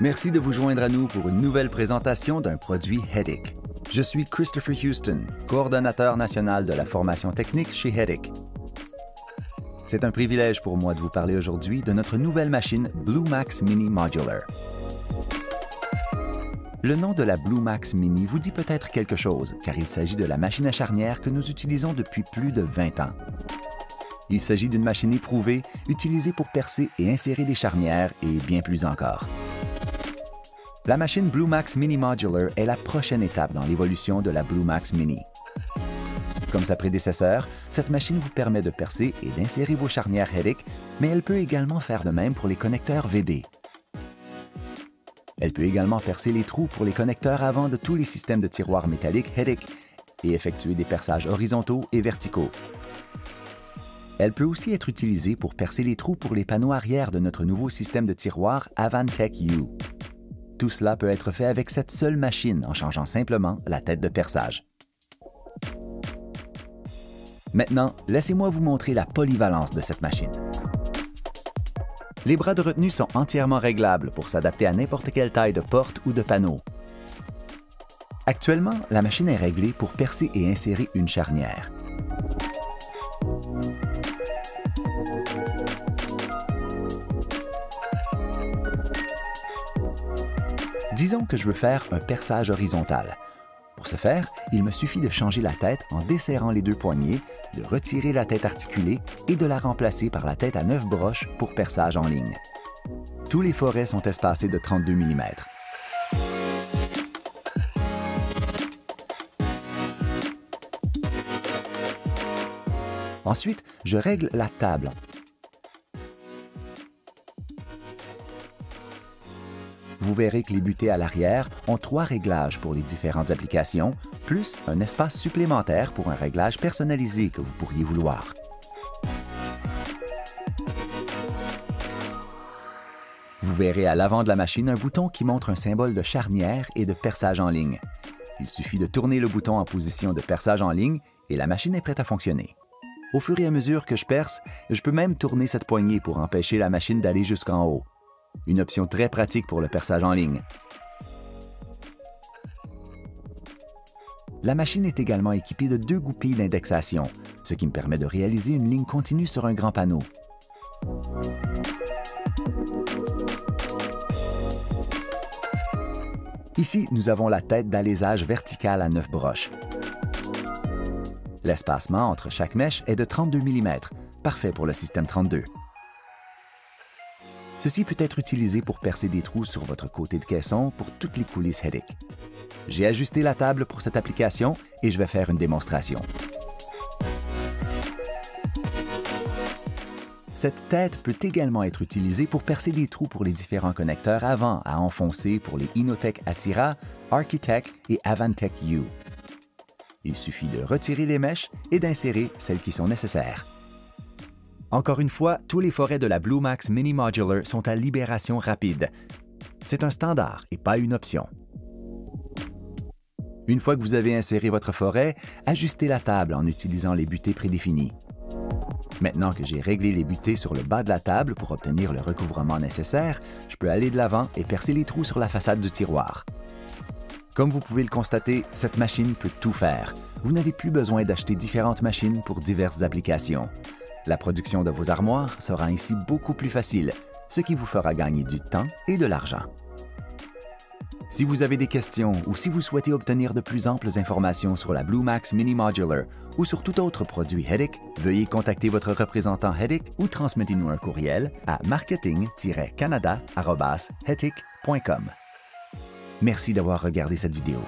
Merci de vous joindre à nous pour une nouvelle présentation d'un produit Headache. Je suis Christopher Houston, coordonnateur national de la formation technique chez Headache. C'est un privilège pour moi de vous parler aujourd'hui de notre nouvelle machine BlueMax Mini Modular. Le nom de la BlueMax Mini vous dit peut-être quelque chose, car il s'agit de la machine à charnière que nous utilisons depuis plus de 20 ans. Il s'agit d'une machine éprouvée, utilisée pour percer et insérer des charnières et bien plus encore. La machine BlueMax Mini Modular est la prochaine étape dans l'évolution de la BlueMax Mini. Comme sa prédécesseur, cette machine vous permet de percer et d'insérer vos charnières Headache, mais elle peut également faire de même pour les connecteurs VB. Elle peut également percer les trous pour les connecteurs avant de tous les systèmes de tiroirs métalliques Headache et effectuer des perçages horizontaux et verticaux. Elle peut aussi être utilisée pour percer les trous pour les panneaux arrière de notre nouveau système de tiroirs Avantec U. Tout cela peut être fait avec cette seule machine en changeant simplement la tête de perçage. Maintenant, laissez-moi vous montrer la polyvalence de cette machine. Les bras de retenue sont entièrement réglables pour s'adapter à n'importe quelle taille de porte ou de panneau. Actuellement, la machine est réglée pour percer et insérer une charnière. Disons que je veux faire un perçage horizontal. Pour ce faire, il me suffit de changer la tête en desserrant les deux poignées, de retirer la tête articulée et de la remplacer par la tête à 9 broches pour perçage en ligne. Tous les forets sont espacés de 32 mm. Ensuite, je règle la table. Vous verrez que les butées à l'arrière ont 3 réglages pour les différentes applications, plus un espace supplémentaire pour un réglage personnalisé que vous pourriez vouloir. Vous verrez à l'avant de la machine un bouton qui montre un symbole de charnière et de perçage en ligne. Il suffit de tourner le bouton en position de perçage en ligne et la machine est prête à fonctionner. Au fur et à mesure que je perce, je peux même tourner cette poignée pour empêcher la machine d'aller jusqu'en haut. Une option très pratique pour le perçage en ligne. La machine est également équipée de 2 goupilles d'indexation, ce qui me permet de réaliser une ligne continue sur un grand panneau. Ici, nous avons la tête d'alésage verticale à 9 broches. L'espacement entre chaque mèche est de 32 mm, parfait pour le système 32. Ceci peut être utilisé pour percer des trous sur votre côté de caisson pour toutes les coulisses Headache. J'ai ajusté la table pour cette application et je vais faire une démonstration. Cette tête peut également être utilisée pour percer des trous pour les différents connecteurs avant à enfoncer pour les Inotec Attira, Architect et Avantec U. Il suffit de retirer les mèches et d'insérer celles qui sont nécessaires. Encore une fois, tous les forets de la BlueMax Mini Modular sont à libération rapide. C'est un standard et pas une option. Une fois que vous avez inséré votre forêt, ajustez la table en utilisant les butées prédéfinies. Maintenant que j'ai réglé les butées sur le bas de la table pour obtenir le recouvrement nécessaire, je peux aller de l'avant et percer les trous sur la façade du tiroir. Comme vous pouvez le constater, cette machine peut tout faire. Vous n'avez plus besoin d'acheter différentes machines pour diverses applications. La production de vos armoires sera ainsi beaucoup plus facile, ce qui vous fera gagner du temps et de l'argent. Si vous avez des questions ou si vous souhaitez obtenir de plus amples informations sur la BlueMax Mini Modular ou sur tout autre produit Headache, veuillez contacter votre représentant Headache ou transmettez-nous un courriel à marketing-canada@headache.com. Merci d'avoir regardé cette vidéo.